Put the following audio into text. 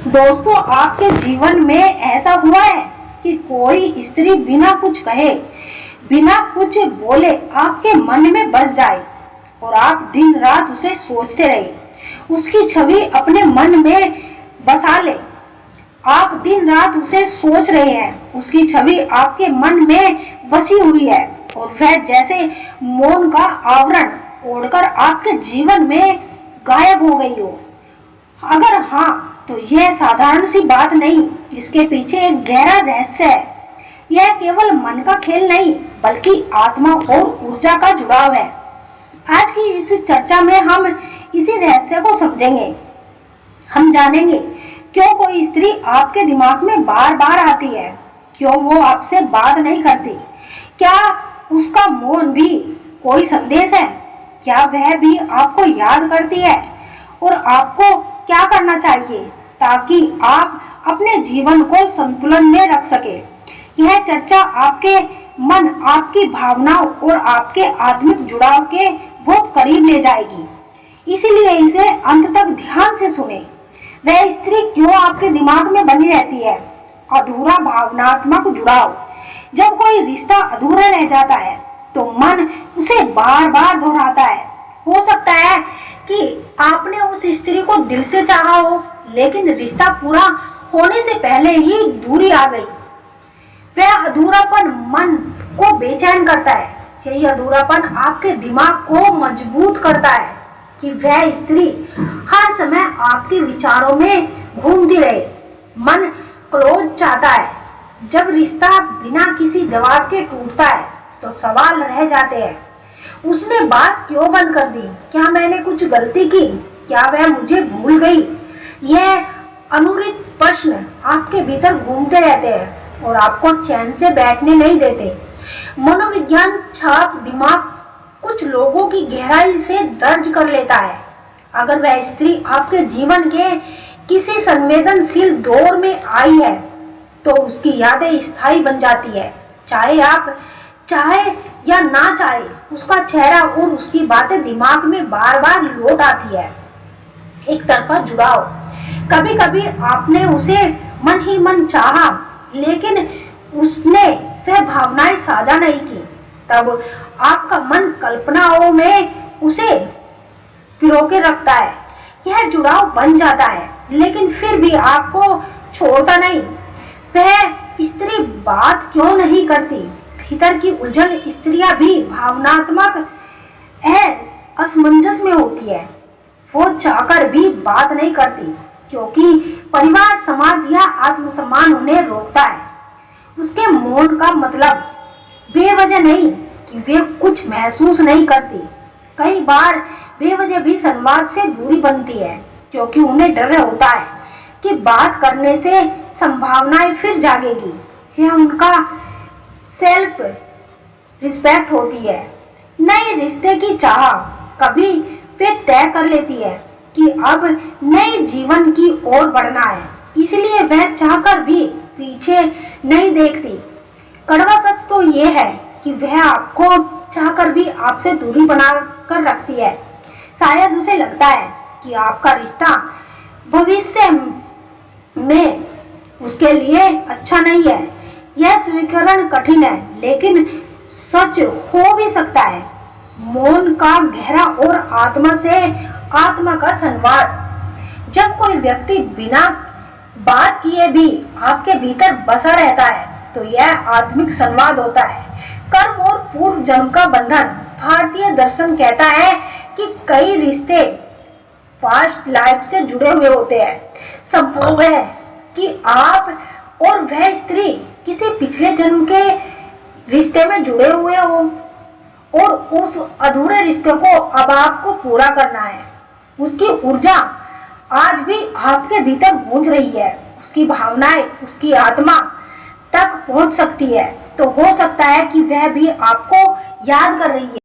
दोस्तों, आपके जीवन में ऐसा हुआ है कि कोई स्त्री बिना कुछ कहे, बिना कुछ बोले आपके मन में बस जाए और आप दिन रात उसे सोचते रहे, उसकी छवि अपने मन में बसा ले। आप दिन रात उसे सोच रहे हैं, उसकी छवि आपके मन में बसी हुई है और वह जैसे मौन का आवरण ओढ़कर आपके जीवन में गायब हो गई हो। अगर हाँ, तो यह साधारण सी बात नहीं, इसके पीछे एक गहरा रहस्य है। यह केवल मन का खेल नहीं, बल्कि आत्मा और ऊर्जा का जुड़ाव है। आज की इस चर्चा में हम इसी रहस्य को समझेंगे। हम जानेंगे क्यों कोई स्त्री आपके दिमाग में बार बार आती है, क्यों वो आपसे बात नहीं करती, क्या उसका मौन भी कोई संदेश है, क्या वह भी आपको याद करती है और आपको क्या करना चाहिए ताकि आप अपने जीवन को संतुलन में रख सके। यह चर्चा आपके मन, आपकी भावनाओं और आपके आत्मिक जुड़ाव के बहुत करीब ले जाएगी, इसलिए इसे अंत तक ध्यान से सुने। वह स्त्री क्यों आपके दिमाग में बनी रहती है? अधूरा भावनात्मक जुड़ाव। जब कोई रिश्ता अधूरा रह जाता है तो मन उसे बार बार दोहराता है। हो सकता है कि आपने उस स्त्री को दिल से चाहा हो, लेकिन रिश्ता पूरा होने से पहले ही दूरी आ गई। वह अधूरापन मन को बेचैन करता है। यही अधूरापन आपके दिमाग को मजबूत करता है कि वह स्त्री हर समय आपके विचारों में घूमती रहे। मन क्लोज चाहता है। जब रिश्ता बिना किसी जवाब के टूटता है तो सवाल रह जाते हैं, उसने बात क्यों बंद कर दी? क्या मैंने कुछ गलती की? क्या वह मुझे भूल गई? यह अनुरित प्रश्न आपके भीतर घूमते रहते हैं और आपको चैन से बैठने नहीं देते। मनोविज्ञान छाप दिमाग कुछ लोगों की गहराई से दर्ज कर लेता है। अगर वह स्त्री आपके जीवन के किसी संवेदनशील दौर में आई है तो उसकी यादें स्थायी बन जाती है। चाहे आप चाहे या ना चाहे, उसका चेहरा और उसकी बातें दिमाग में बार बार लौट आती है। एक तरफा जुड़ाव। कभी कभी आपने उसे मन ही मन चाहा, लेकिन उसने वह भावनाएं साझा नहीं की। तब आपका मन कल्पनाओं में उसे पिरोके रखता है। यह जुड़ाव बन जाता है, लेकिन फिर भी आपको छोड़ता नहीं। वह स्त्री बात क्यों नहीं करती? भीतर की उलझन स्त्रियां भी भावनात्मक असमंजस में होती है। वो चाहकर भी बात नहीं करती क्योंकि परिवार, समाज या आत्मसम्मान उन्हें रोकता है। उसके मौन का मतलब बेवजह नहीं कि वे कुछ महसूस नहीं करती। कई बार बेवजह भी संवाद से दूरी बनती है क्योंकि उन्हें डर होता है कि बात करने से संभावनाएं फिर जागेगी। यह उनका सेल्फ रिस्पेक्ट होती है। नए रिश्ते की चाह कभी वे तय कर लेती है कि अब नए जीवन की ओर बढ़ना है, इसलिए वह चाहकर भी पीछे नहीं देखती। कड़वा सच तो ये है कि वह आपको चाहकर भी आपसे दूरी बना कर रखती है। शायद उसे लगता है कि आपका रिश्ता भविष्य में उसके लिए अच्छा नहीं है। यह स्वीकरण कठिन है, लेकिन सच हो भी सकता है। मौन का गहरा और आत्मा का संवाद। जब कोई व्यक्ति बिना बात किए भी आपके भीतर बसा रहता है तो यह आत्मिक संवाद होता है। कर्म और पूर्व जन्म का बंधन। भारतीय दर्शन कहता है कि कई रिश्ते पास्ट लाइफ से जुड़े हुए होते हैं। संभव है कि आप और वह स्त्री किसी पिछले जन्म के रिश्ते में जुड़े हुए हो और उस अधूरे रिश्ते को अब आपको पूरा करना है। उसकी ऊर्जा आज भी आपके भीतर गूंज रही है। उसकी भावनाएं उसकी आत्मा तक पहुंच सकती है। तो हो सकता है कि वह भी आपको याद कर रही है।